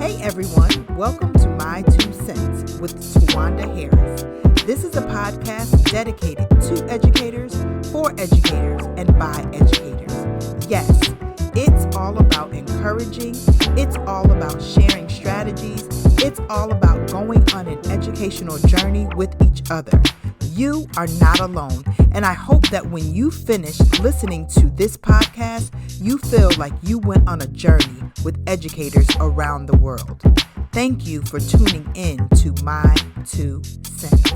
Hey everyone, welcome to My Two Cents with Tawanda Harris. This is a podcast dedicated to educators, for educators, and by educators. Yes, it's all about encouraging, it's all about sharing strategies, it's all about going on an educational journey with each other. You are not alone, and I hope that when you finish listening to this podcast, you feel like you went on a journey with educators around the world. Thank you for tuning in to My Two Cents.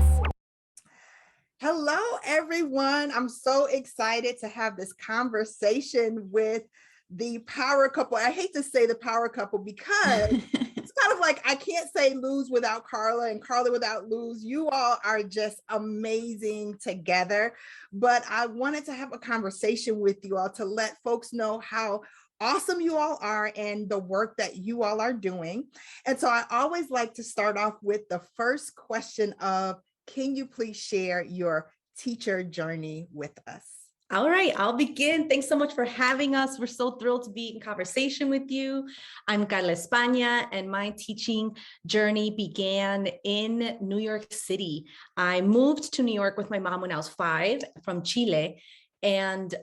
Hello, everyone. I'm so excited to have this conversation with the power couple. I hate to say the power couple because it's kind of like I can't say Luz without Carla and Carla without Luz. You all are just amazing together. But I wanted to have a conversation with you all to let folks know how awesome you all are and the work that you all are doing. And so I always like to start off with the first question of, can you please share your teacher journey with us? All right, I'll begin. Thanks so much for having us. We're so thrilled to be in conversation with you. I'm Carla España, and my teaching journey began in New York City. I moved to New York with my mom when I was 5 from Chile, and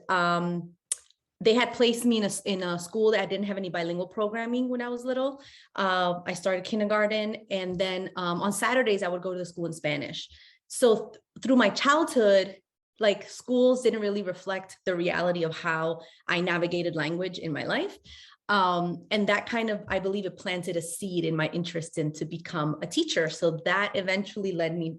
they had placed me in a school that didn't have any bilingual programming when I was little. I started kindergarten, and then on Saturdays, I would go to the school in Spanish. So through my childhood, like schools didn't really reflect the reality of how I navigated language in my life. And that kind of, I believe it planted a seed in my interest in to become a teacher. So that eventually led me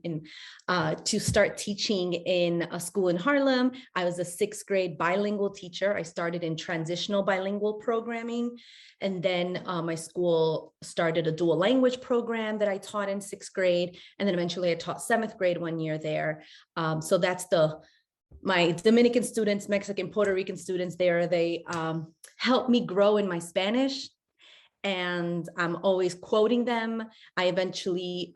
to start teaching in a school in Harlem. I was a 6th grade bilingual teacher. I started in transitional bilingual programming. And then my school started a dual language program that I taught in 6th grade. And then eventually I taught 7th grade 1 year there. So that's my Dominican students, Mexican, Puerto Rican students there, they helped me grow in my Spanish, and I'm always quoting them. I eventually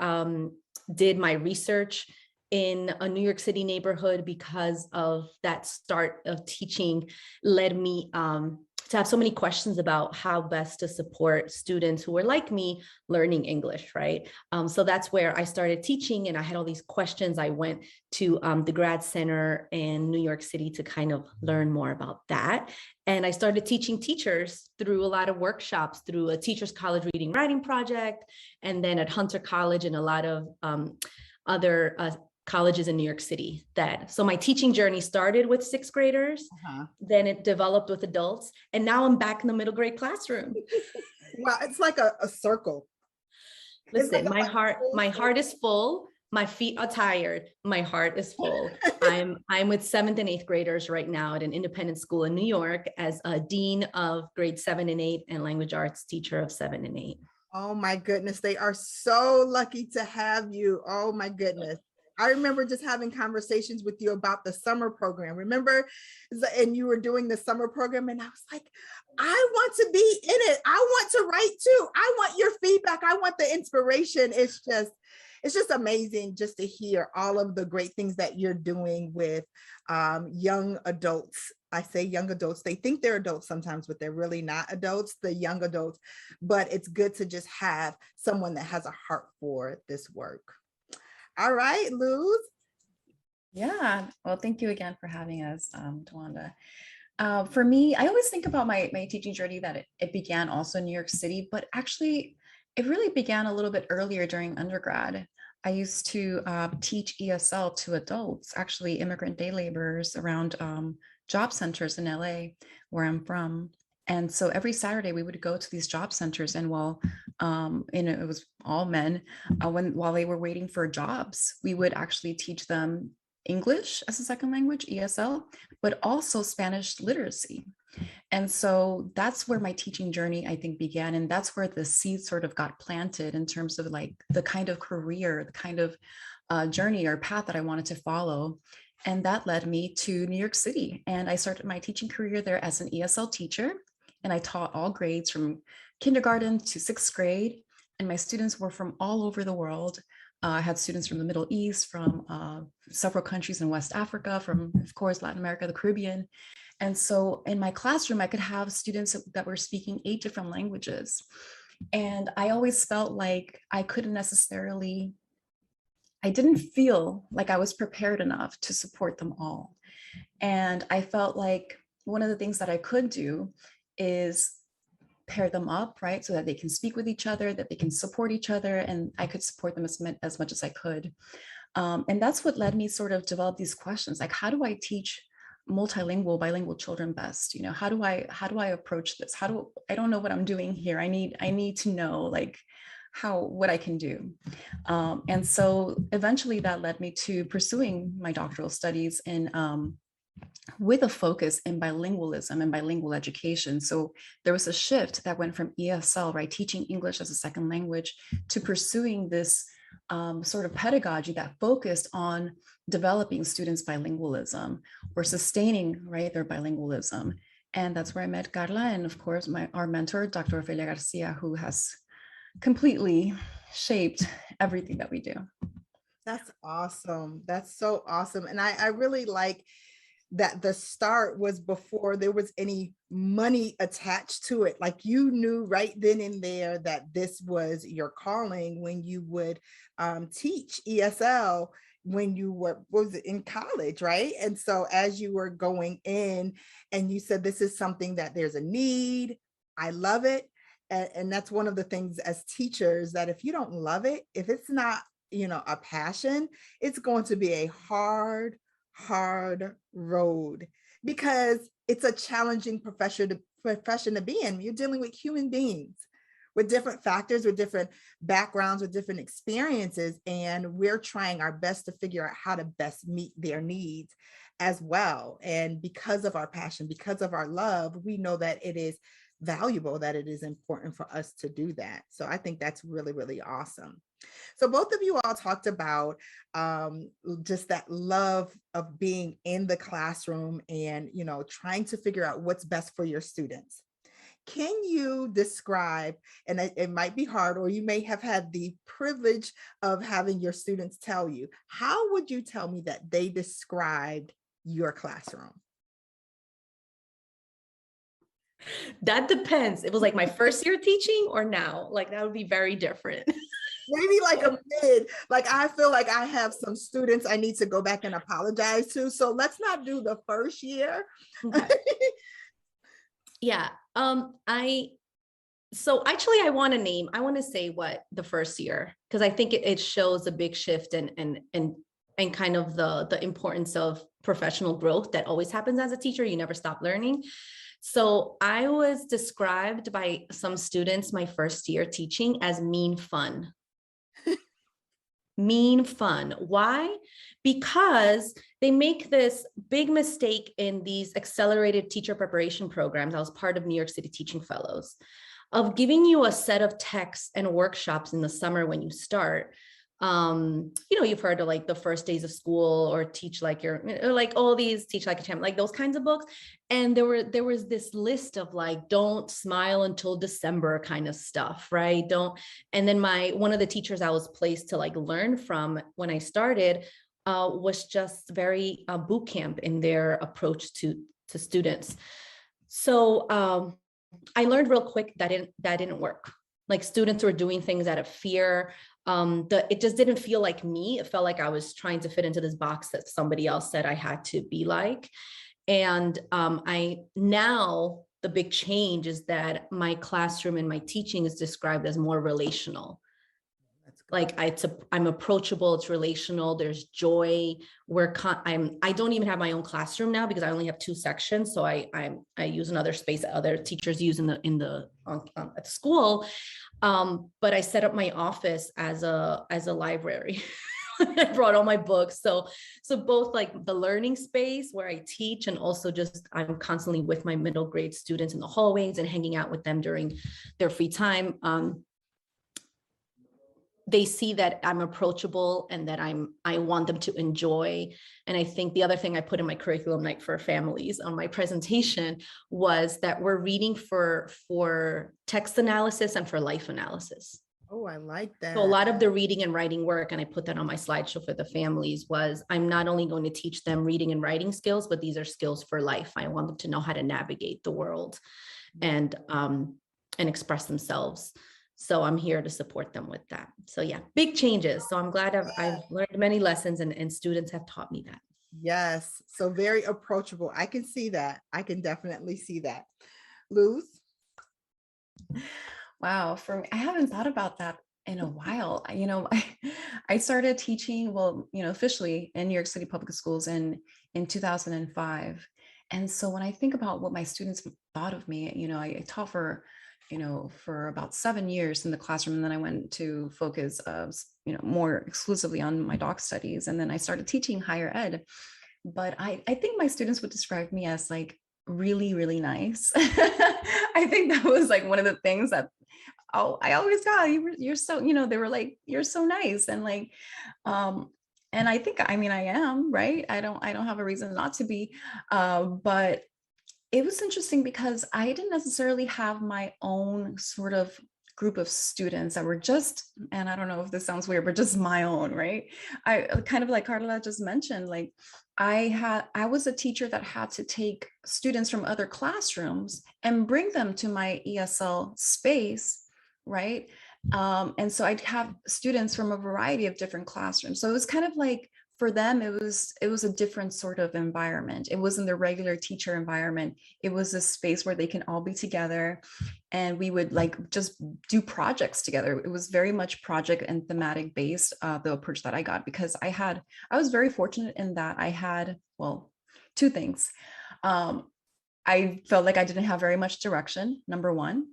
did my research in a New York City neighborhood because of that start of teaching led me to have so many questions about how best to support students who were like me learning English, right? So that's where I started teaching, and I had all these questions. I went to the grad center in New York City to kind of learn more about that. And I started teaching teachers through a lot of workshops, through a Teachers College Reading Writing Project, and then at Hunter College and a lot of other colleges in New York City. So my teaching journey started with 6th graders, then it developed with adults, and now I'm back in the middle grade classroom. Wow, it's like a circle. Listen, my heart is full. My feet are tired. My heart is full. I'm with 7th and 8th graders right now at an independent school in New York as a dean of grade 7 and 8 and language arts teacher of 7 and 8. Oh my goodness, they are so lucky to have you. Oh my goodness. I remember just having conversations with you about the summer program. Remember? And you were doing the summer program, and I was like, I want to be in it. I want to write too. I want your feedback. I want the inspiration. It's just amazing just to hear all of the great things that you're doing with young adults. I say young adults, they think they're adults sometimes, but they're really not adults, the young adults. But it's good to just have someone that has a heart for this work. All right, Luz. Yeah, well, thank you again for having us, Tawanda. For me, I always think about my teaching journey that it began also in New York City, but actually it really began a little bit earlier during undergrad. I used to teach ESL to adults, actually immigrant day laborers around job centers in LA, where I'm from. And so every Saturday we would go to these job centers, and it was all men, while they were waiting for jobs, we would actually teach them English as a second language, ESL, but also Spanish literacy. And so that's where my teaching journey, I think, began. And that's where the seed sort of got planted in terms of like the kind of career, the kind of journey or path that I wanted to follow. And that led me to New York City. And I started my teaching career there as an ESL teacher. And I taught all grades from kindergarten to 6th grade. And my students were from all over the world. I had students from the Middle East, from several countries in West Africa, from, of course, Latin America, the Caribbean. And so in my classroom, I could have students that were speaking 8 different languages. And I always felt like I didn't feel like I was prepared enough to support them all. And I felt like one of the things that I could do is pair them up, right? So that they can speak with each other, that they can support each other, and I could support them as much as I could. And that's what led me sort of develop these questions, like, how do I teach multilingual, bilingual children best? How do I approach this? I don't know what I'm doing here. I need to know, like, what I can do. And so eventually that led me to pursuing my doctoral studies in with a focus in bilingualism and bilingual education. So there was a shift that went from ESL, right, teaching English as a second language, to pursuing this sort of pedagogy that focused on developing students' bilingualism or sustaining, right, their bilingualism. And that's where I met Carla, and of course our mentor, Dr. Ophelia Garcia, who has completely shaped everything that we do. That's awesome. That's so awesome. And I really like that the start was before there was any money attached to it. Like, you knew right then and there that this was your calling when you would teach ESL when you were in college, right? And so as you were going in and you said, this is something that there's a need, I love it. And that's one of the things as teachers, that if you don't love it, if it's not, a passion, it's going to be a hard road, because it's a challenging profession to be in. You're dealing with human beings with different factors, with different backgrounds, with different experiences, and we're trying our best to figure out how to best meet their needs as well. And because of our passion, because of our love, we know that it is valuable, that it is important for us to do that. So I think that's really, really awesome. So both of you all talked about just that love of being in the classroom and, trying to figure out what's best for your students. Can you describe, and it might be hard, or you may have had the privilege of having your students tell you, how would you tell me that they described your classroom? That depends. It was like my first year teaching or now, like that would be very different. Maybe like a mid, like I feel like I have some students I need to go back and apologize to. So let's not do the first year. Okay. Yeah. So actually I want to say what the first year, because I think it shows a big shift and kind of the importance of professional growth that always happens as a teacher. You never stop learning. So I was described by some students my first year teaching as mean fun. Mean fun. Why? Because they make this big mistake in these accelerated teacher preparation programs. I was part of New York City Teaching Fellows, of giving you a set of texts and workshops in the summer when you start. You've heard of like the first days of school, or teach like all these teach like a champ, like those kinds of books. And there was this list of like, don't smile until December kind of stuff, right? And then one of the teachers I was placed to like learn from when I started was just very boot camp in their approach to students. So I learned real quick that didn't work. Like, students were doing things out of fear. It just didn't feel like me. It felt like I was trying to fit into this box that somebody else said I had to be like. And now the big change is that my classroom and my teaching is described as more relational. Like I'm approachable, it's relational, there's joy. I don't even have my own classroom now because I only have 2 sections. So I use another space that other teachers use at the school. But I set up my office as a library. I brought all my books. So both like the learning space where I teach, and also just I'm constantly with my middle grade students in the hallways and hanging out with them during their free time. They see that I'm approachable and that I want them to enjoy. And I think the other thing I put in my curriculum night for families on my presentation was that we're reading for text analysis and for life analysis. Oh, I like that. So a lot of the reading and writing work, and I put that on my slideshow for the families, was I'm not only going to teach them reading and writing skills, but these are skills for life. I want them to know how to navigate the world and express themselves. So I'm here to support them with that. So yeah, big changes. So I'm glad I've learned many lessons, and students have taught me that. Yes. So very approachable. I can see that. I can definitely see that. Luz? Wow, for me, I haven't thought about that in a while. I started teaching, well, officially in New York City public schools in 2005. And so when I think about what my students thought of me, I taught for about 7 years in the classroom, and then I went to focus more exclusively on my doc studies, and then I started teaching higher ed. But I think my students would describe me as like really, really nice. I think that was like one of the things that I always got. You're so, they were like, you're so nice. And like, and I think, I mean, I am, right. I don't have a reason not to be, but it was interesting because I didn't necessarily have my own sort of group of students that were just, and I don't know if this sounds weird, but just my own, right? I kind of like Carla just mentioned, like I was a teacher that had to take students from other classrooms and bring them to my ESL space, right? And so I'd have students from a variety of different classrooms. So it was kind of like, for them, it was a different sort of environment. It wasn't the regular teacher environment. It was a space where they can all be together, and we would like just do projects together. It was very much project and thematic based, the approach that I got, because I was very fortunate in that I had, well, two things. I felt like I didn't have very much direction, number one,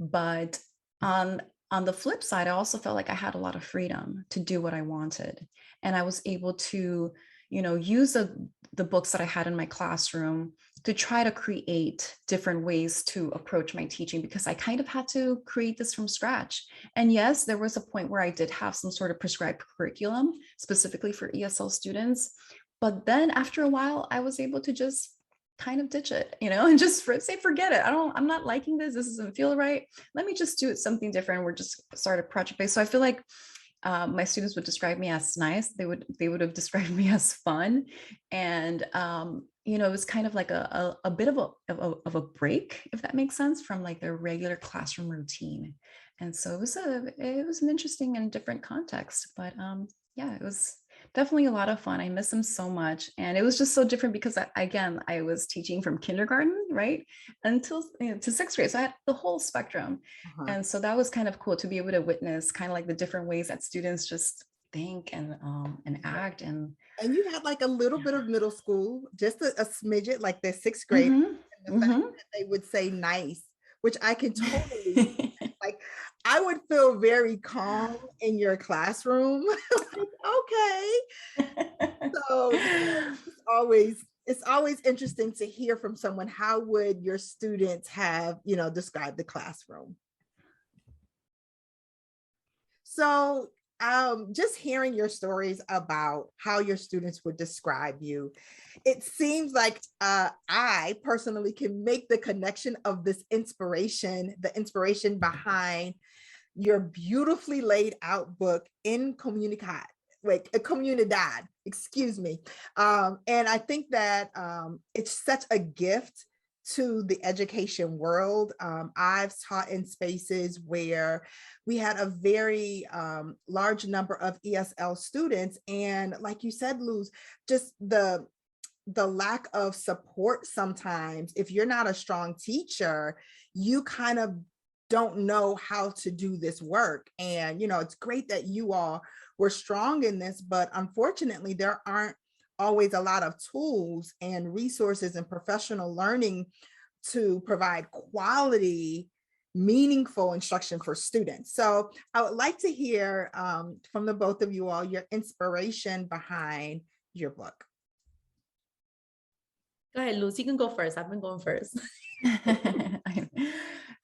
but on the flip side, I also felt like I had a lot of freedom to do what I wanted. And I was able to, use the books that I had in my classroom to try to create different ways to approach my teaching, because I kind of had to create this from scratch. And yes, there was a point where I did have some sort of prescribed curriculum specifically for ESL students. But then after a while, I was able to just kind of ditch it, and just say, forget it. I'm not liking this. This doesn't feel right. Let me just do it something different. We're just started project based. So I feel like my students would describe me as nice. They would have described me as fun. And, it was kind of like a bit of a break, if that makes sense, from like their regular classroom routine. And so it was an interesting and different context, but yeah, it was definitely a lot of fun. I miss them so much. And it was just so different because I was teaching from kindergarten, right, until to sixth grade. So I had the whole spectrum. Uh-huh. And so that was kind of cool to be able to witness kind of like the different ways that students just think and act. And you had like a little bit of middle school, just a smidget, like the sixth grade. And the fact that they would say nice, which I can totally like, I would feel very calm in your classroom. Like, okay. So it's always interesting to hear from someone. How would your students have, described the classroom? So just hearing your stories about how your students would describe you, it seems like I personally can make the connection of this inspiration, the inspiration behind your beautifully laid out book in Comunidad, excuse me. And I think that it's such a gift to the education world. I've taught in spaces where we had a very large number of ESL students. And like you said, Luz, just the lack of support sometimes, if you're not a strong teacher, you kind of don't know how to do this work. And, it's great that you all were strong in this, but unfortunately, there aren't always a lot of tools and resources and professional learning to provide quality, meaningful instruction for students. So I would like to hear from the both of you all your inspiration behind your book. Go ahead, Luz, you can go first. I've been going first.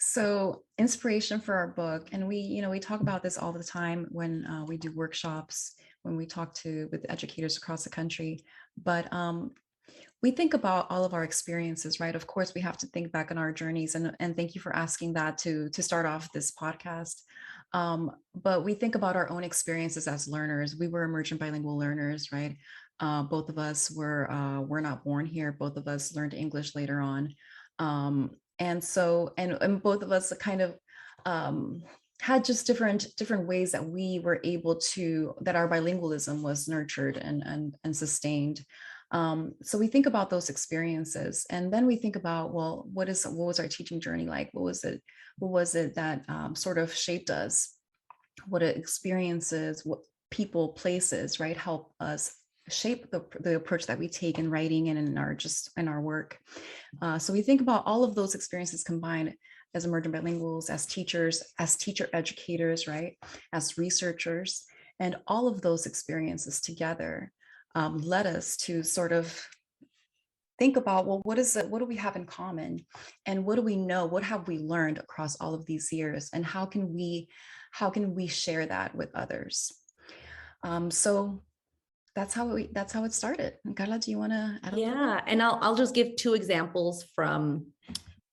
So inspiration for our book, and we talk about this all the time when we do workshops, when we talk with educators across the country, but we think about all of our experiences, right? Of course, we have to think back on our journeys, and thank you for asking that to start off this podcast. But we think about our own experiences as learners. We were emergent bilingual learners, right? Both of us were not born here. Both of us learned English later on. And so, and both of us kind of had just different ways that we were able to, that our bilingualism was nurtured and sustained. So we think about those experiences, and then we think about, well, what was our teaching journey like? What was it that sort of shaped us? What experiences, what people, places, right, help us shape the approach that we take in writing and in our work. So we think about all of those experiences combined as emergent bilinguals, as teachers, as teacher educators, right, as researchers, and all of those experiences together led us to sort of think about, well, what do we have in common, and what do we know, what have we learned across all of these years, and how can we share that with others? So that's how it started. And Carla, do you want to add a little bit? Yeah, and I'll just give two examples from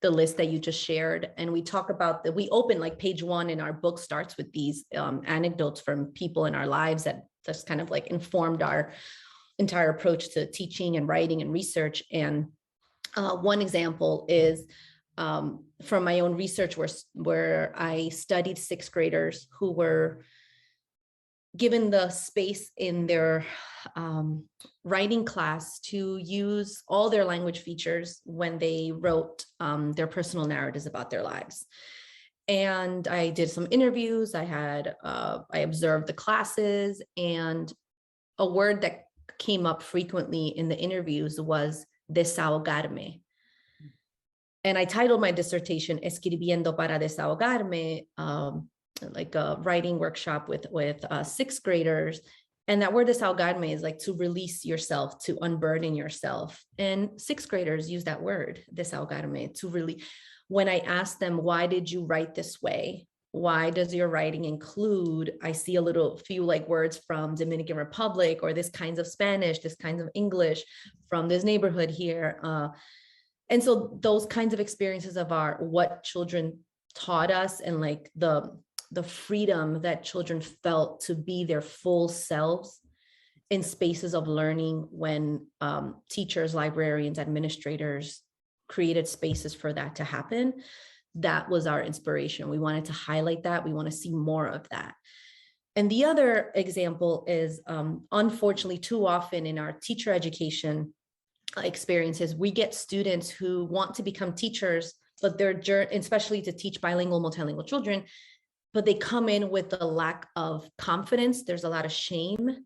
the list that you just shared. And we talk about that. We open, like, page 1 in our book starts with these anecdotes from people in our lives that just kind of like informed our entire approach to teaching and writing and research. And one example is from my own research where I studied 6th graders who were given the space in their writing class to use all their language features when they wrote their personal narratives about their lives. And I did some interviews. I observed the classes, and a word that came up frequently in the interviews was desahogarme. And I titled my dissertation Escribiendo para desahogarme, like a writing workshop with 6th graders. And that word desahogarme is like to release yourself, to unburden yourself. And 6th graders use that word, desahogarme, to really, when I asked them, why did you write this way? Why does your writing include, I see a few like words from Dominican Republic, or this kinds of Spanish, this kinds of English from this neighborhood here. And so those kinds of experiences of what children taught us, and like the freedom that children felt to be their full selves in spaces of learning when teachers, librarians, administrators created spaces for that to happen. That was our inspiration. We wanted to highlight that. We want to see more of that. And the other example is, unfortunately, too often in our teacher education experiences, we get students who want to become teachers, but especially to teach bilingual, multilingual children, but they come in with a lack of confidence. There's a lot of shame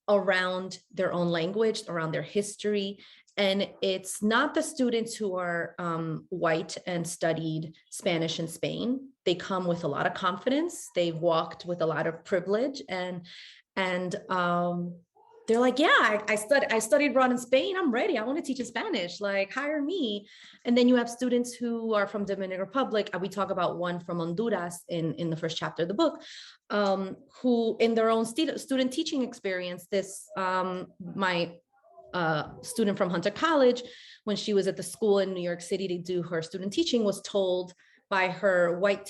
around their own language, around their history. And it's not the students who are white and studied Spanish in Spain. They come with a lot of confidence. They've walked with a lot of privilege, and they're like, yeah, I studied abroad in Spain. I'm ready. I want to teach in Spanish. Like, hire me. And then you have students who are from Dominican Republic. We talk about one from Honduras in the first chapter of the book, who in their own student teaching experience, my student from Hunter College, when she was at the school in New York City to do her student teaching, was told by her white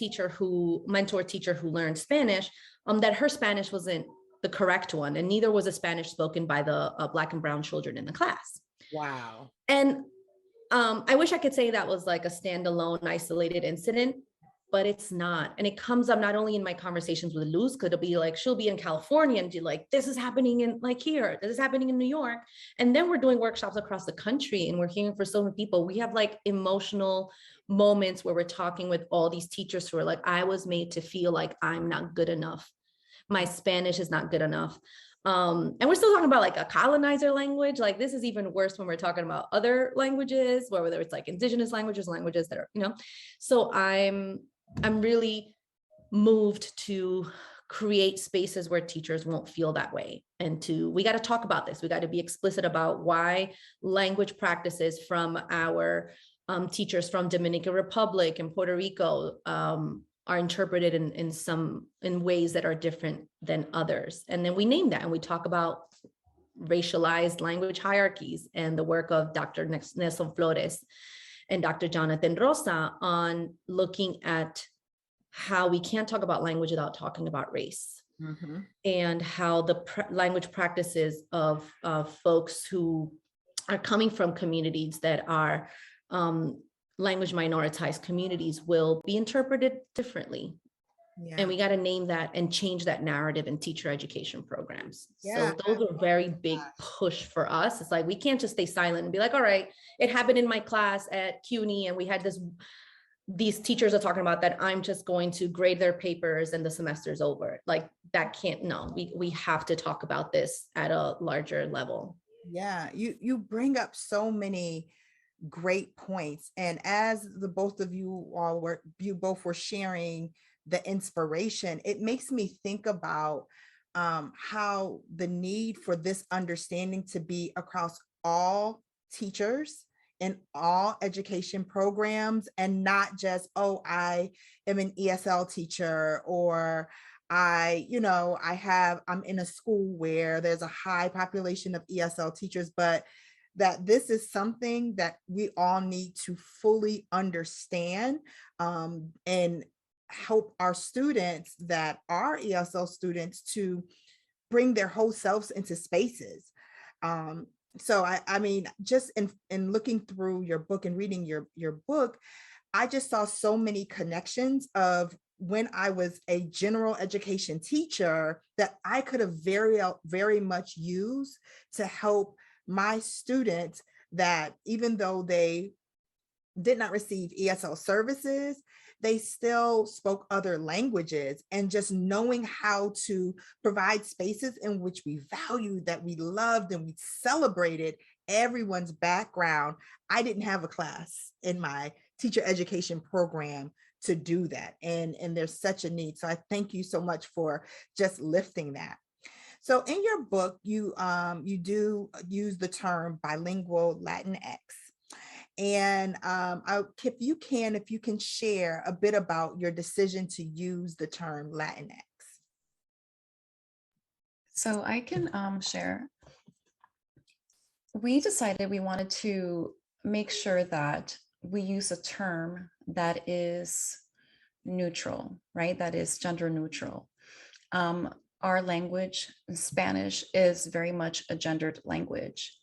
mentor teacher who learned Spanish, that her Spanish wasn't the correct one, and neither was a Spanish spoken by the Black and brown children in the class. Wow. And I wish I could say that was like a standalone, isolated incident, but it's not. And it comes up not only in my conversations with Luz, could it be like, she'll be in California and be like, this is happening in like here, this is happening in New York. And then we're doing workshops across the country, and we're hearing from so many people. We have like emotional moments where we're talking with all these teachers who are like, I was made to feel like I'm not good enough. My Spanish is not good enough. And we're still talking about like a colonizer language. Like, this is even worse when we're talking about other languages, whether it's like indigenous languages that are, so I'm really moved to create spaces where teachers won't feel that way. And we got to talk about this. We got to be explicit about why language practices from our teachers from Dominican Republic and Puerto Rico are interpreted in ways that are different than others. And then we name that, and we talk about racialized language hierarchies and the work of Dr. Nelson Flores and Dr. Jonathan Rosa on looking at how we can't talk about language without talking about race. Mm-hmm. And how the language practices of folks who are coming from communities that are language minoritized communities will be interpreted differently. Yeah. And we got to name that and change that narrative in teacher education programs. Yeah. So those are very big push for us. It's like, we can't just stay silent and be like, all right, it happened in my class at CUNY and we had these teachers are talking about that. I'm just going to grade their papers and the semester's over. Like that can't, no, we have to talk about this at a larger level. Yeah, you bring up so many great points. And as the both of you both were sharing the inspiration, it makes me think about how the need for this understanding to be across all teachers in all education programs, and not just, oh, I am an ESL teacher, or I'm in a school where there's a high population of ESL teachers, but that this is something that we all need to fully understand, and help our students that are ESL students to bring their whole selves into spaces. So I mean, just in looking through your book and reading your book, I just saw so many connections of when I was a general education teacher that I could have very much used to help my students, that even though they did not receive ESL services, they still spoke other languages, and just knowing how to provide spaces in which we valued, that we loved, and we celebrated everyone's background. I didn't have a class in my teacher education program to do that. And there's such a need. So I thank you so much for just lifting that. So in your book, you do use the term bilingual Latinx. And if you can share a bit about your decision to use the term Latinx. So I can share. We decided we wanted to make sure that we use a term that is neutral, right? That is gender neutral. Our language, Spanish, is very much a gendered language.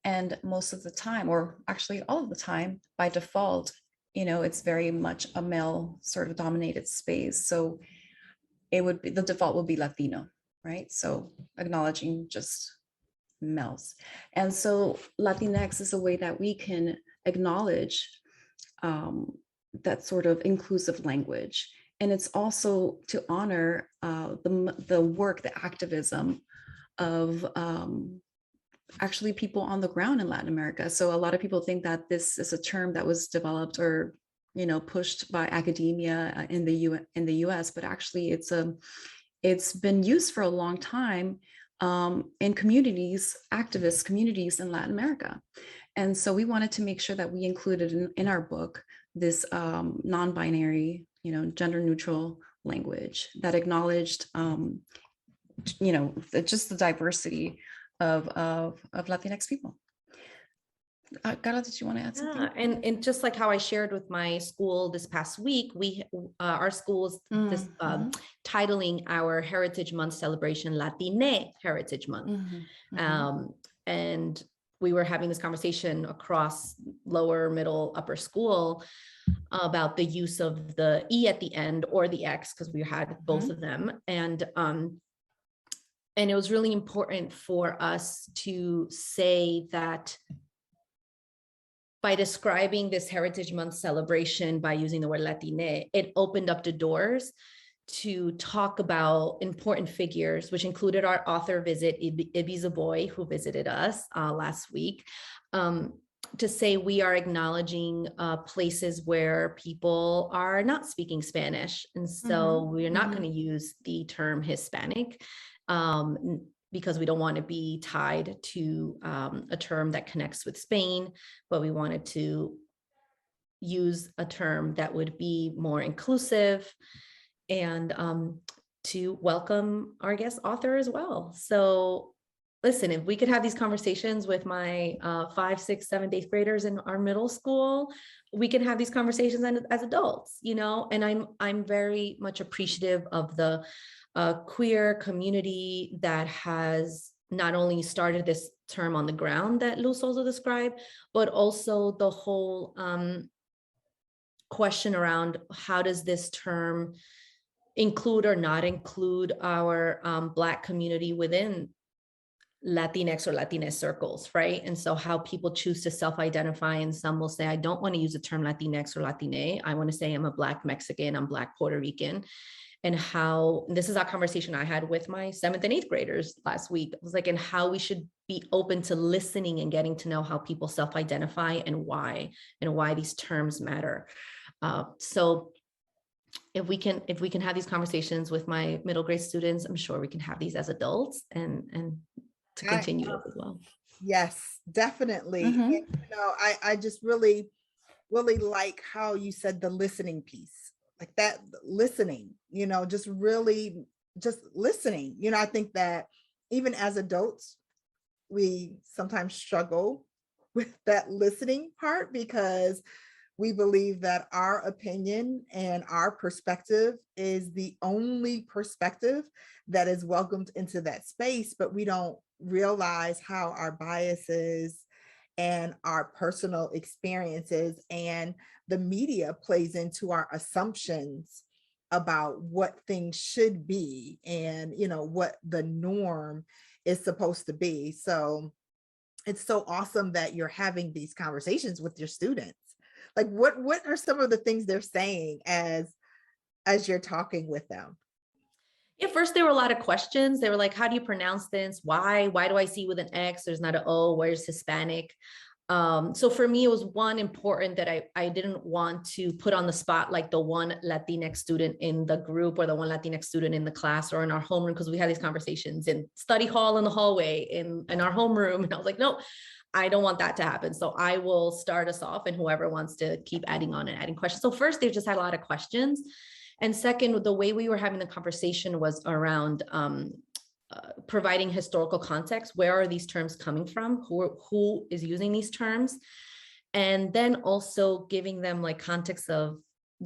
And most of the time, or actually all of the time, by default, it's very much a male sort of dominated space. So the default would be Latino, right? So acknowledging just males. And so Latinx is a way that we can acknowledge that sort of inclusive language. And it's also to honor the work, the activism of actually people on the ground in Latin America. So a lot of people think that this is a term that was developed or pushed by academia in the US, but actually it's been used for a long time in communities, activist communities in Latin America. And so we wanted to make sure that we included in our book this non-binary, gender neutral language that acknowledged, just the diversity of Latinx people. Carla, did you want to add something? Yeah, and just like how I shared with my school this past week, our school's titling our Heritage Month celebration Latine Heritage Month. And we were having this conversation across lower, middle, upper school about the use of the E at the end or the X, because we had both of them. And it was really important for us to say that by describing this Heritage Month celebration by using the word Latine, it opened up the doors to talk about important figures, which included our author visit, Ibiza Boy, who visited us last week, to say we are acknowledging places where people are not speaking Spanish. And so we're not going to use the term Hispanic because we don't want to be tied to a term that connects with Spain, but we wanted to use a term that would be more inclusive and to welcome our guest author as well. So listen, if we could have these conversations with my 5, 6, 7, 8th graders in our middle school, we can have these conversations as adults, and I'm very much appreciative of the queer community that has not only started this term on the ground that Luz also described, but also the whole question around how does this term include or not include our Black community within Latinx or Latinx circles, right? And so how people choose to self-identify, and some will say, I don't want to use the term Latinx or Latine. I want to say I'm a Black Mexican, I'm Black Puerto Rican. And how, and this is a conversation I had with my 7th and 8th graders last week. It was like, and how we should be open to listening and getting to know how people self-identify and why these terms matter. So if we can have these conversations with my middle grade students, I'm sure we can have these as adults and to continue as well. Yes, definitely. And, I just really like how you said the listening piece, like that listening, just really just listening. I think that even as adults, we sometimes struggle with that listening part because we believe that our opinion and our perspective is the only perspective that is welcomed into that space, but we don't realize how our biases and our personal experiences and the media plays into our assumptions about what things should be and, what the norm is supposed to be. So it's so awesome that you're having these conversations with your students. Like what are some of the things they're saying as you're talking with them? At first, there were a lot of questions. They were like, how do you pronounce this? Why do I see with an X? There's not an O, where's Hispanic? So for me, it was one important that I didn't want to put on the spot, like the one Latinx student in the group or the one Latinx student in the class or in our homeroom, because we had these conversations in study hall, in the hallway, in our homeroom. And I was like, no, I don't want that to happen. So I will start us off and whoever wants to keep adding on and adding questions. So first, they just had a lot of questions. And second, the way we were having the conversation was around providing historical context. Where are these terms coming from? Who is using these terms? And then also giving them like context of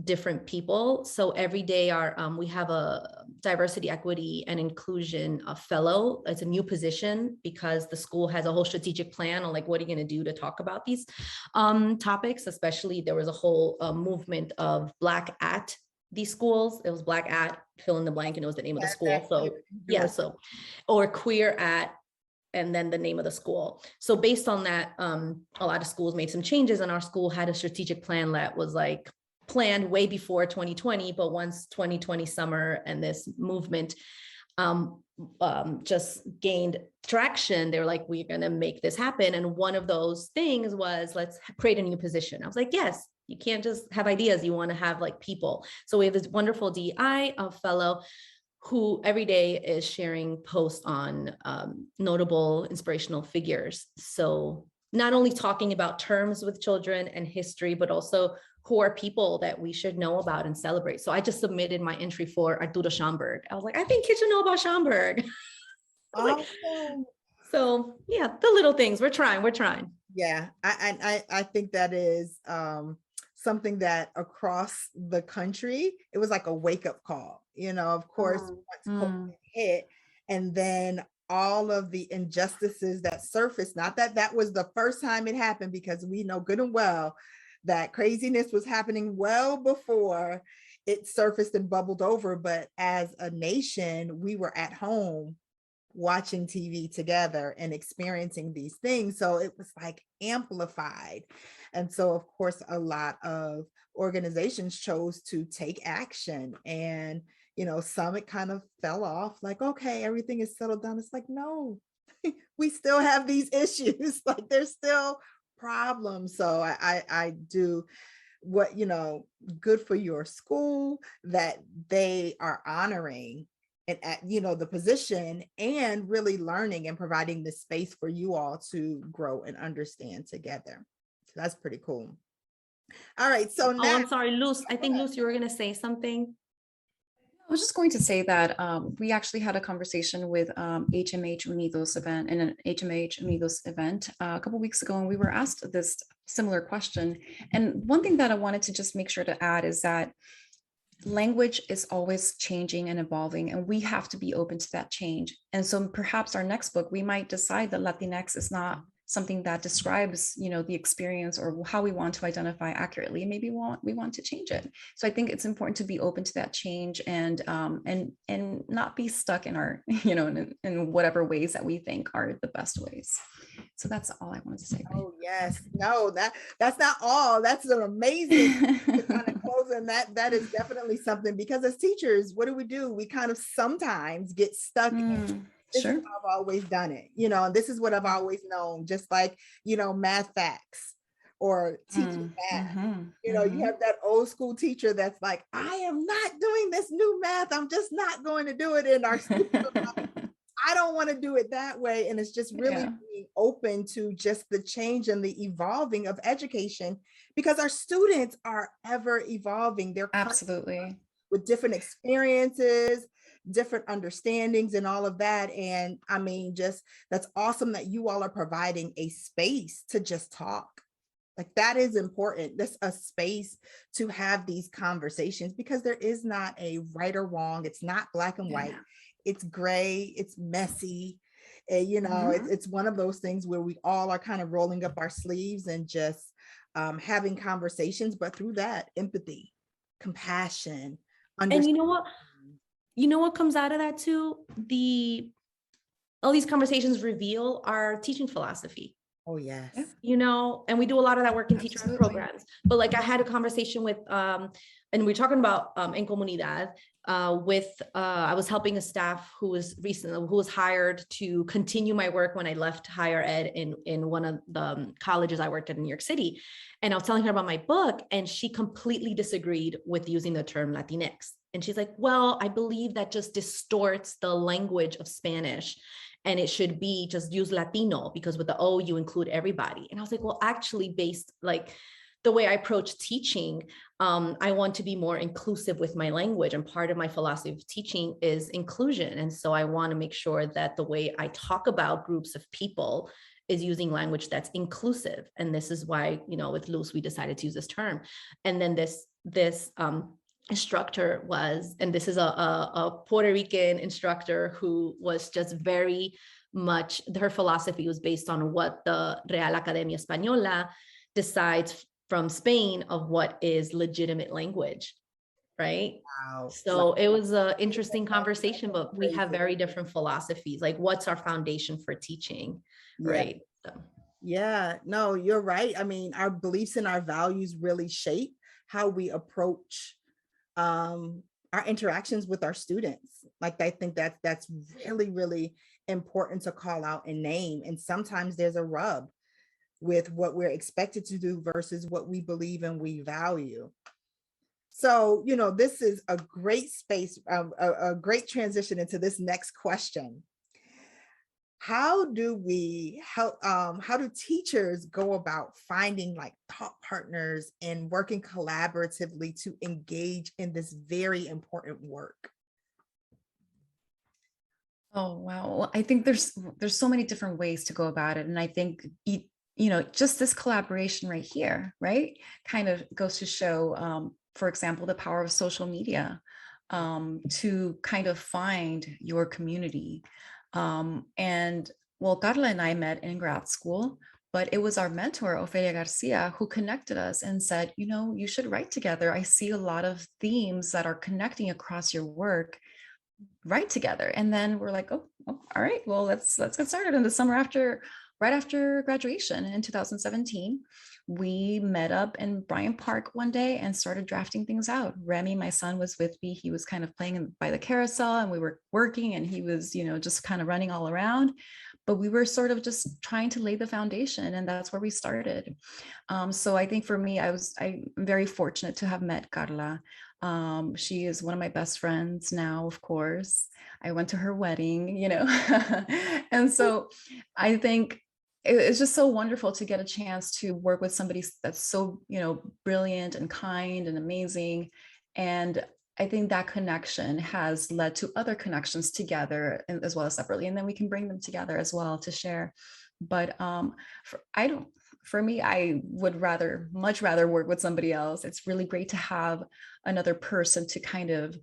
different people. So every day we have a diversity, equity, and inclusion fellow. It's a new position because the school has a whole strategic plan on like, what are you going to do to talk about these topics? Especially there was a whole movement of Black at these schools. It was Black at fill in the blank, and it was the name of the school. So yeah, or queer at, and then the name of the school. So based on that, a lot of schools made some changes, and our school had a strategic plan that was like planned way before 2020, but once 2020 summer and this movement just gained traction, they were like, we're going to make this happen. And one of those things was, let's create a new position. I was like, yes, you can't just have ideas. You want to have like people. So we have this wonderful DI fellow who every day is sharing posts on notable inspirational figures. So not only talking about terms with children and history, but also who are people that we should know about and celebrate. So I just submitted my entry for Arturo Schomburg. I was like, I think kids should know about Schomburg. Awesome. So yeah, the little things, we're trying. Yeah, I think that is something that across the country, it was like a wake-up call, of course, once COVID hit, and then all of the injustices that surfaced, not that was the first time it happened, because we know good and well that craziness was happening well before it surfaced and bubbled over. But as a nation, we were at home watching TV together and experiencing these things. So it was like amplified. And so, of course, a lot of organizations chose to take action, and, some it kind of fell off like, okay, everything is settled down. It's like, no, we still have these issues. Like there's still problems. So I do what, good for your school that they are honoring and the position, and really learning and providing the space for you all to grow and understand together. So that's pretty cool. All right. So now, I'm sorry, Luz. I think Luz, you were going to say something. I was just going to say that we actually had a conversation with HMH Unidos event, in an HMH Unidos event a couple of weeks ago, and we were asked this similar question. And one thing that I wanted to just make sure to add is that language is always changing and evolving, and we have to be open to that change. And so perhaps our next book, we might decide that Latinx is not something that describes, the experience or how we want to identify accurately, maybe we want to change it. So I think it's important to be open to that change, and not be stuck in our, in whatever ways that we think are the best ways. So that's all I wanted to say. Oh yes, no, that's not all. That's an amazing kind of closing. That is definitely something, because as teachers, what do? We kind of sometimes get stuck in, this Sure. is how I've always done it, and this is what I've always known, just like, math facts or teaching math. You have that old school teacher that's like, I am not doing this new math. I'm just not going to do it. In our students are like, I don't want to do it that way. And it's just really being open to just the change and the evolving of education, because our students are ever evolving. They're absolutely with different experiences, different understandings and all of that. And I mean, just that's awesome that you all are providing a space to just talk. Like, that is important. That's a space to have these conversations, because there is not a right or wrong. It's not black and white. It's gray, it's messy. And, it's one of those things where we all are kind of rolling up our sleeves and just having conversations, but through that, empathy, compassion, and you know what comes out of that too? All these conversations reveal our teaching philosophy. Oh yes. And we do a lot of that work in teacher programs. But like, I had a conversation with, and we're talking about in Comunidad, I was helping a staff who was hired to continue my work when I left higher ed in one of the colleges I worked at in New York City. And I was telling her about my book, and she completely disagreed with using the term Latinx. And she's like, well, I believe that just distorts the language of Spanish, and it should be just use Latino, because with the O, you include everybody. And I was like, well, actually, based like the way I approach teaching, I want to be more inclusive with my language. And part of my philosophy of teaching is inclusion. And so I want to make sure that the way I talk about groups of people is using language that's inclusive. And this is why, with Luz, we decided to use this term. And then this instructor was, and this is a Puerto Rican instructor who was just very much, her philosophy was based on what the Real Academia Española decides from Spain of what is legitimate language, right? Wow. So it was an interesting conversation, but we have very different philosophies. Like, what's our foundation for teaching, right? So. Yeah, no, you're right. I mean, our beliefs and our values really shape how we approach our interactions with our students. Like, I think that's really, really important to call out and name. And sometimes there's a rub with what we're expected to do versus what we believe and we value. So, this is a great space, a great transition into this next question. How do we help, how do teachers go about finding like thought partners and working collaboratively to engage in this very important work? Oh, wow. Well, I think there's so many different ways to go about it. And I think, just this collaboration right here, right, kind of goes to show, for example, the power of social media to kind of find your community. And well, Carla and I met in grad school, but it was our mentor, Ofelia Garcia, who connected us and said, you should write together. I see a lot of themes that are connecting across your work. Write together. And then we're like, oh, all right, well, let's get started. In the summer right after graduation in 2017, we met up in Bryant Park one day and started drafting things out. Remy, my son, was with me. He was kind of playing by the carousel and we were working, and he was, just kind of running all around. But we were sort of just trying to lay the foundation, and that's where we started. So I think for me, I'm very fortunate to have met Carla. She is one of my best friends now, of course. I went to her wedding, and so I think it's just so wonderful to get a chance to work with somebody that's so, brilliant and kind and amazing. And I think that connection has led to other connections together as well as separately. And then we can bring them together as well to share. But for me, I would much rather work with somebody else. It's really great to have another person to kind of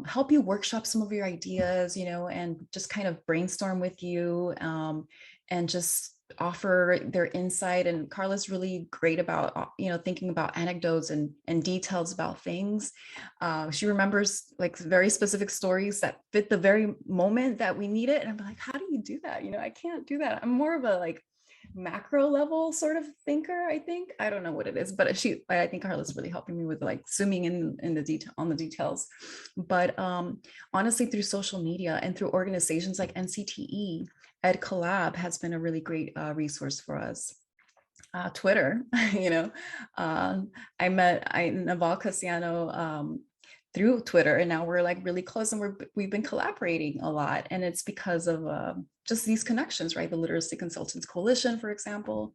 help you workshop some of your ideas, and just kind of brainstorm with you, and just offer their insight. And Carla's really great about, thinking about anecdotes and details about things. She remembers like very specific stories that fit the very moment that we need it. And I'm like, how do you do that? I can't do that. I'm more of a like macro level sort of thinker, I think. I don't know what it is, but I think Carla's really helping me with like zooming in the detail on the details. But honestly, through social media and through organizations like NCTE, Ed Collab has been a really great resource for us. Twitter, I met Naval Cassiano through Twitter, and now we're like really close, and we've been collaborating a lot, and it's because of just these connections, right? The Literacy Consultants Coalition, for example.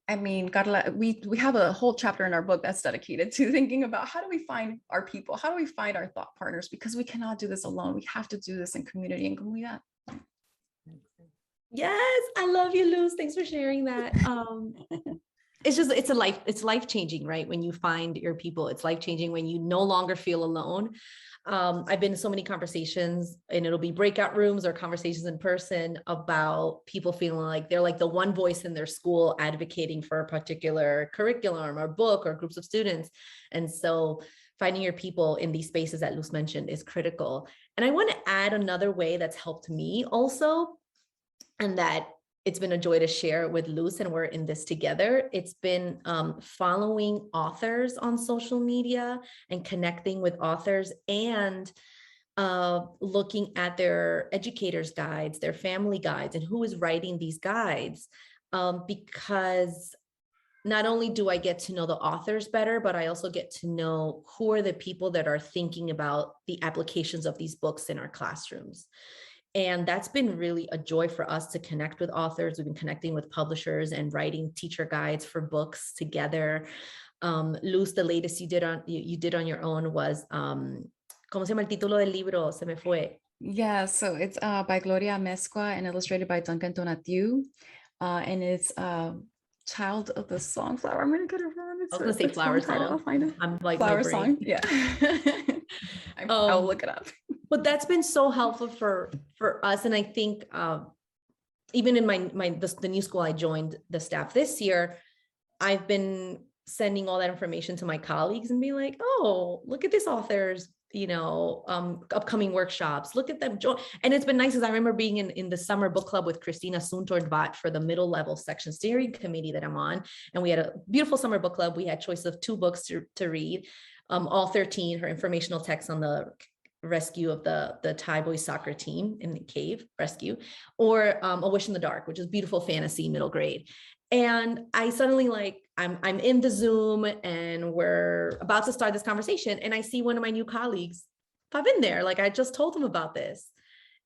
I mean, Carla, we have a whole chapter in our book that's dedicated to thinking about how do we find our people, how do we find our thought partners, because we cannot do this alone. We have to do this in community and Comunidad. Yes, I love you, Luz. Thanks for sharing that. It's life-changing, right? When you find your people, it's life-changing when you no longer feel alone. I've been in so many conversations, and it'll be breakout rooms or conversations in person about people feeling like they're like the one voice in their school advocating for a particular curriculum or book or groups of students. And so finding your people in these spaces that Luz mentioned is critical. And I want to add another way that's helped me also, and that it's been a joy to share with Luz, and we're in this together. It's been following authors on social media and connecting with authors, and looking at their educators' guides, their family guides, and who is writing these guides. Because not only do I get to know the authors better, but I also get to know who are the people that are thinking about the applications of these books in our classrooms. And that's been really a joy for us to connect with authors. We've been connecting with publishers and writing teacher guides for books together. Luz, the latest you did on your own was, ¿cómo se llama el título del libro? Se me fue. Yeah, so it's by Gloria Mesqua and illustrated by Duncan Donatiu. And it's Child of the Songflower. I'm gonna get it wrong. I was gonna say Flower Song. I'll find it. I'm like Flower Song. Yeah. I'll look it up. But that's been so helpful for us. And I think even in the new school I joined the staff this year, I've been sending all that information to my colleagues and be like, oh, look at this author's, upcoming workshops, look at them. And it's been nice, because I remember being in the summer book club with Christina Suntornvat for the middle level section steering committee that I'm on. And we had a beautiful summer book club. We had choice of 2 books to read, all 13, her informational text on the rescue of the Thai boys soccer team in the cave rescue, or A Wish in the Dark, which is beautiful fantasy middle grade. And I suddenly I'm in the Zoom, and we're about to start this conversation, and I see one of my new colleagues pop in there. Like, I just told them about this.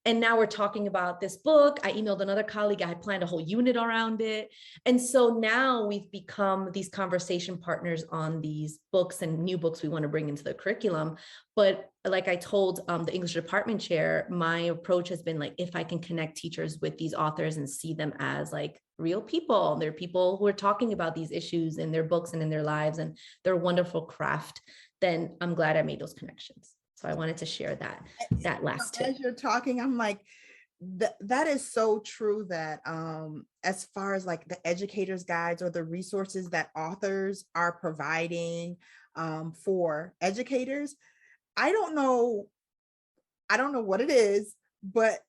And now we're talking about this book. I emailed another colleague. I had planned a whole unit around it. And so now we've become these conversation partners on these books and new books we want to bring into the curriculum. But like I told the English department chair, my approach has been like, if I can connect teachers with these authors and see them as like real people, they're people who are talking about these issues in their books and in their lives, and their wonderful craft, then I'm glad I made those connections. So I wanted to share that last tip. As you're talking, I'm like, that is so true, that as far as like the educators' guides or the resources that authors are providing for educators, I don't know what it is, but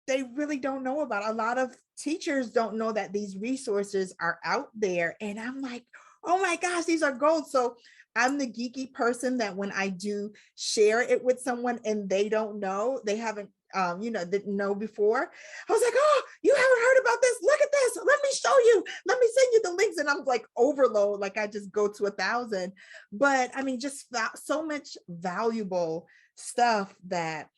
they really don't know about it. A lot of teachers don't know that these resources are out there. And I'm like, oh my gosh, these are gold. So I'm the geeky person that when I do share it with someone and they don't know, they haven't, didn't know before, I was like, oh, you haven't heard about this? Look at this. Let me show you. Let me send you the links. And I'm like overload, like I just go to 1,000. But I mean, just so much valuable stuff that,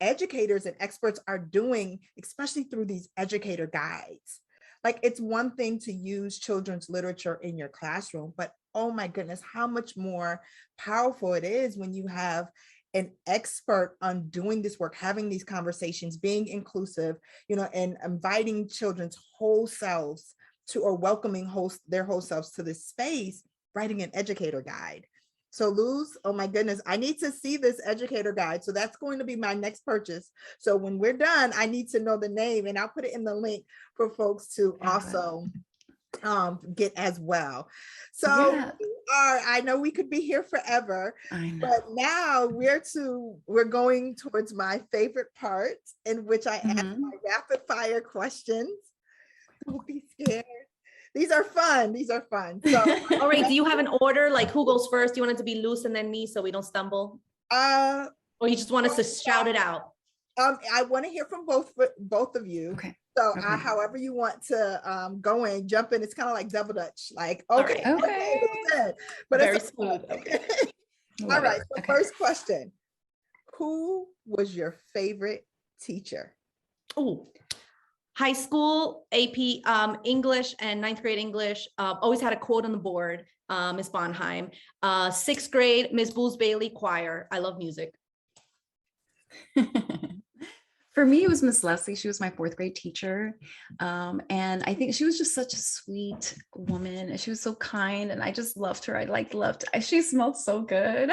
educators and experts are doing, especially through these educator guides. Like, it's one thing to use children's literature in your classroom, but oh my goodness, how much more powerful it is when you have an expert on doing this work, having these conversations, being inclusive, and inviting children's whole selves to, or welcoming their whole selves to this space, writing an educator guide. So Luz, oh my goodness, I need to see this educator guide. So that's going to be my next purchase. So when we're done, I need to know the name, and I'll put it in the link for folks to also get as well. So I know we could be here forever, but now we're going towards my favorite part, in which I ask my rapid fire questions. Don't be scared. These are fun. So all right, do you have an order, like who goes first? Do you want it to be Luz and then me so we don't stumble? Or you just want us to shout it out? I want to hear from both of you. Okay. So however you want to go in, jump in. It's kind of like double dutch. Like, okay. But very smooth. Okay. All right. So first question. Who was your favorite teacher? Oh, high school AP English and ninth grade English. Always had a quote on the board, Miss Bonheim. Sixth grade, Miss Booz Bailey, choir. I love music. For me, it was Miss Leslie. She was my fourth grade teacher. And I think she was just such a sweet woman. And she was so kind. And I just loved her. She smelled so good.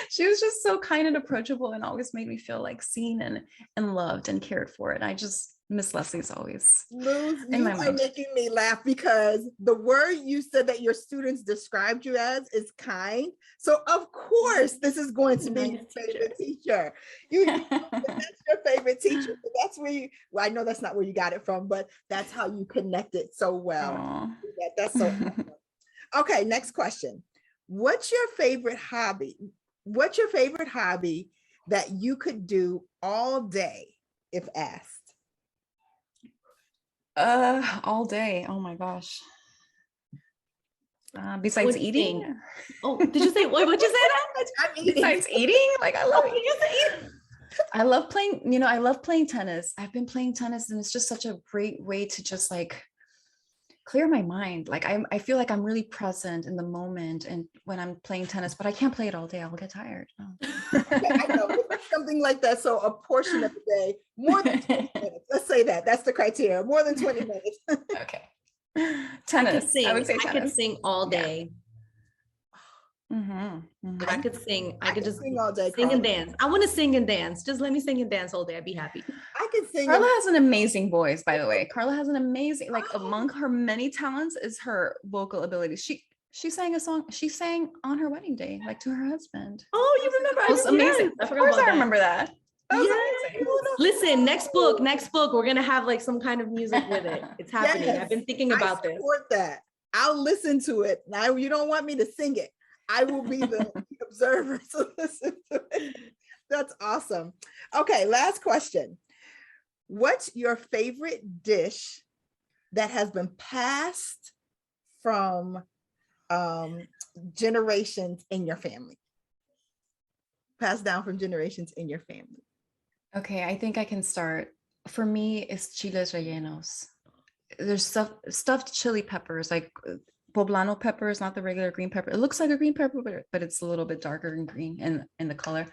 She was just so kind and approachable, and always made me feel like seen and loved and cared for. And Miss Leslie's always Luz, you are making me laugh, because the word you said that your students described you as is kind. So of course, this is going to be your favorite teacher. That's your favorite teacher. So that's where I know that's not where you got it from, but that's how you connect it so well. That's so awesome. Okay, next question. What's your favorite hobby? What's your favorite hobby that you could do all day if asked? All day. Oh my gosh. Besides eating? Oh, did you say what'd you say that? Besides eating? Like, I love eating. I love playing, I love playing tennis. I've been playing tennis, and it's just such a great way to just like clear my mind. Like I feel like I'm really present in the moment and when I'm playing tennis, but I can't play it all day. I'll get tired. I know, something like that. So a portion of the day, more than 20 minutes. Let's say that's the criteria. More than 20 minutes. Okay. Tennis. I would say tennis. I could sing all day. If I could sing. I could just sing all day. Sing and dance. I want to sing and dance. Just let me sing and dance all day. I'd be happy. I can sing. Carla has an amazing voice, by the way. Carla has an amazing, like among her many talents is her vocal ability. She sang a song. She sang on her wedding day, like to her husband. Oh, you remember? It was amazing. Of course, I remember that. Yes. Listen, next book, we're gonna have like some kind of music with it. It's happening. Yes. I've been thinking about this. Support that. I'll listen to it. Now you don't want me to sing it. I will be the observer to listen to it. That's awesome. Okay, last question. What's your favorite dish that has been passed from generations in your family? Passed down from generations in your family. Okay, I think I can start. For me, it's chiles rellenos. There's stuffed chili peppers, like poblano peppers, not the regular green pepper. It looks like a green pepper, but it's a little bit darker in green in the color.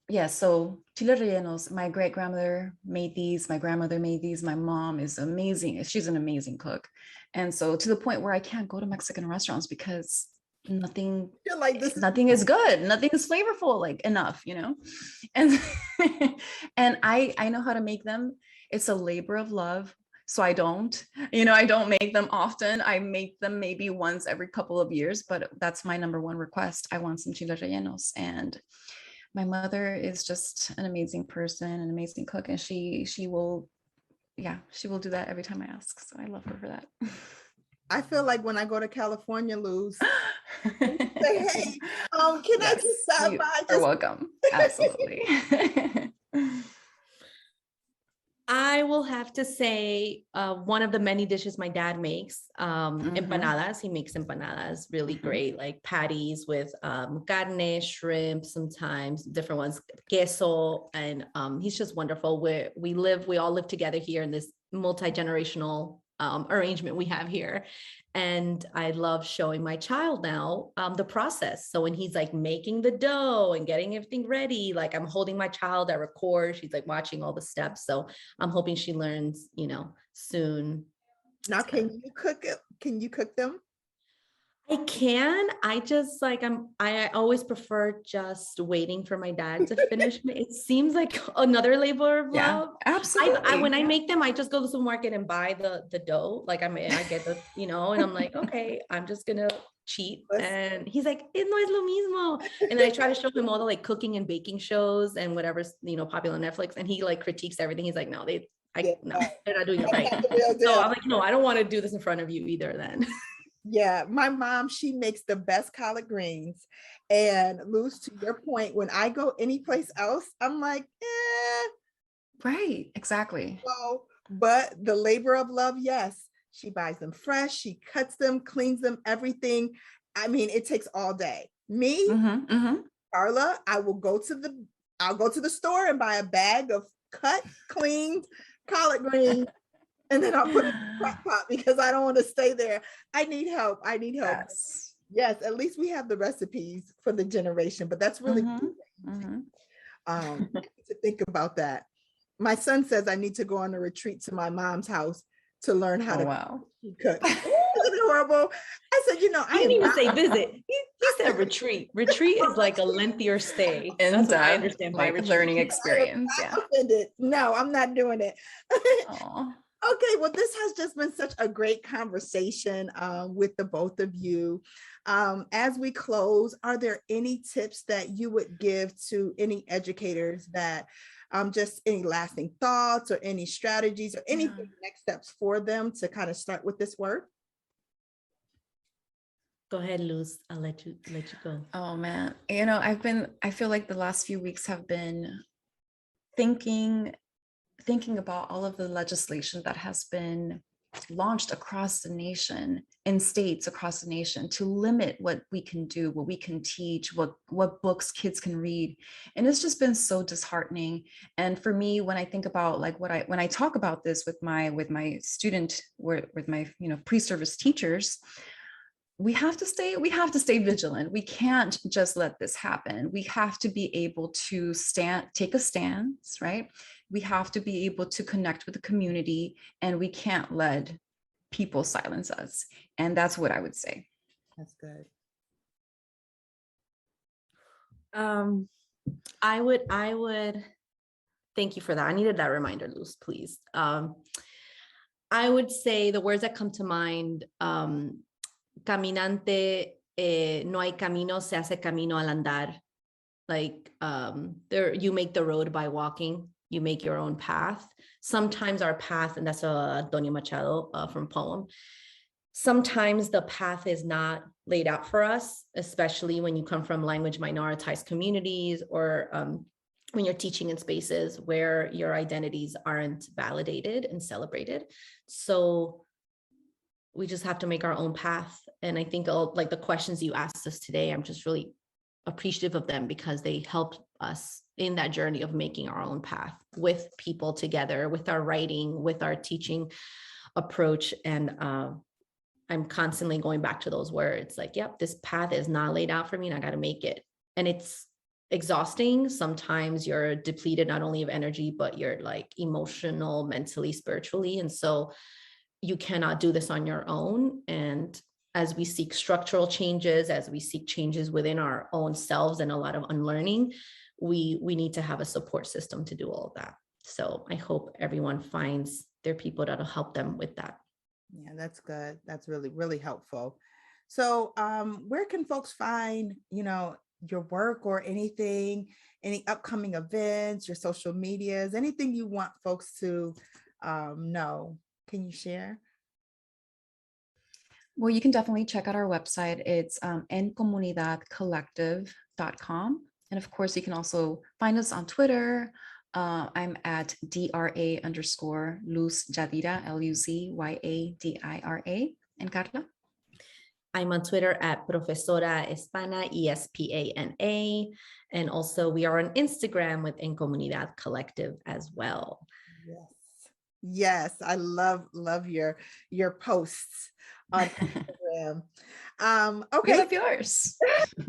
Yeah, so chiles rellenos, my great grandmother made these, my grandmother made these, my mom is amazing. She's an amazing cook. And so to the point where I can't go to Mexican restaurants because nothing is good, nothing is flavorful like enough, and and I know how to make them. It's a labor of love. So I don't make them often. I make them maybe once every couple of years, but that's my number one request. I want some chiles rellenos. And my mother is just an amazing person, an amazing cook. And she will do that every time I ask. So I love her for that. I feel like when I go to California, Luz, say, hey, can I just stop by? You're welcome. Absolutely. I will have to say one of the many dishes my dad makes, empanadas. He makes empanadas really great, like patties with carne, shrimp, sometimes different ones, queso, and he's just wonderful. We all live together here in this multi-generational arrangement we have here. And I love showing my child now the process. So when he's like making the dough and getting everything ready, like I'm holding my child, I record, she's like watching all the steps. So I'm hoping she learns, soon. Now, can you cook them? I can. I just like I always prefer just waiting for my dad to finish. It seems like another labor of Yeah, love. absolutely. When I make them, I just go to the supermarket and buy the dough. Like I get the, and I'm like, okay, I'm just gonna cheat. And he's like, no es lo mismo. And then I try to show him all the like cooking and baking shows and whatever's, popular on Netflix. And he like critiques everything. He's like, no, they're not doing it right. So I'm like, no, I don't want to do this in front of you either then. Yeah, my mom, she makes the best collard greens. And Luz, to your point, when I go anyplace else, I'm like, Right, exactly. well, but the labor of love, yes. She buys them fresh, she cuts them, cleans them, everything. I mean, it takes all day. Me, Carla, I'll go to the store and buy a bag of cut, cleaned collard greens. And then I'll put it in the crock pot because I don't want to stay there. I need help. Yes, at least we have the recipes for the generation, but that's really cool. To think about that. My son says I need to go on a retreat to my mom's house to learn how to cook. Isn't it horrible? I said, I didn't even say visit. He said retreat. Retreat is like a lengthier stay. And that's what I understand by retreat. Learning experience. Yeah. No, I'm not doing it. Okay, well, this has just been such a great conversation with the both of you. As we close, are there any tips that you would give to any educators that just any lasting thoughts or any strategies or anything next steps for them to kind of start with this work? Go ahead, Luz. I'll let you go. Oh man, I feel like the last few weeks have been thinking about all of the legislation that has been launched across the nation, in states across the nation, to limit what we can do, what we can teach, what books kids can read. And it's just been so disheartening. And for me, when I think about like when I talk about this with my student, with my pre-service teachers, we have to stay vigilant. We can't just let this happen. We have to be able to take a stance, right? We have to be able to connect with the community, and we can't let people silence us. And that's what I would say. That's good. I would thank you for that. I needed that reminder, Luz, please. I would say the words that come to mind, caminante, no hay camino, se hace camino al andar. Like you make the road by walking, you make your own path. Sometimes our path, and that's Antonio Machado from poem, sometimes the path is not laid out for us, especially when you come from language minoritized communities or when you're teaching in spaces where your identities aren't validated and celebrated. So we just have to make our own path. And I think like the questions you asked us today, I'm just really appreciative of them because they helped us in that journey of making our own path with people together, with our writing, with our teaching approach. And I'm constantly going back to those words like, yep, this path is not laid out for me and I got to make it. And it's exhausting. Sometimes you're depleted not only of energy, but you're like emotional, mentally, spiritually. And so you cannot do this on your own. And as we seek structural changes, as we seek changes within our own selves and a lot of unlearning, we need to have a support system to do all of that. So I hope everyone finds their people that'll help them with that. Yeah, that's good. That's really, really helpful. So where can folks find, your work or anything, any upcoming events, your social medias, anything you want folks to know? Can you share? Well, you can definitely check out our website. It's encomunidadcollective.com. And of course, you can also find us on Twitter. I'm at @DRA_Luz Yadira, LUZYADIRA. And Carla? I'm on Twitter at Profesora Espana, ESPANA. And also we are on Instagram with En Comunidad Collective as well. Yes, I love your posts. on Instagram. We Okay. love yours.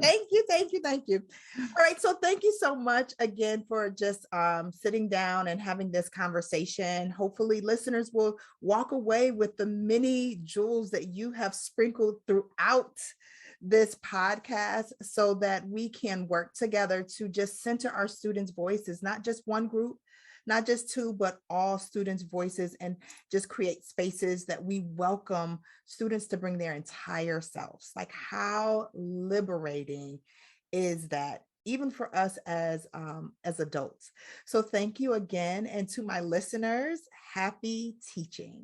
Thank you, thank you, thank you. All right, so thank you so much again for just sitting down and having this conversation. Hopefully listeners will walk away with the many jewels that you have sprinkled throughout this podcast so that we can work together to just center our students' voices, not just one group, not just two, but all students' voices, and just create spaces that we welcome students to bring their entire selves. Like, how liberating is that, even for us as adults? So thank you again. And to my listeners, happy teaching.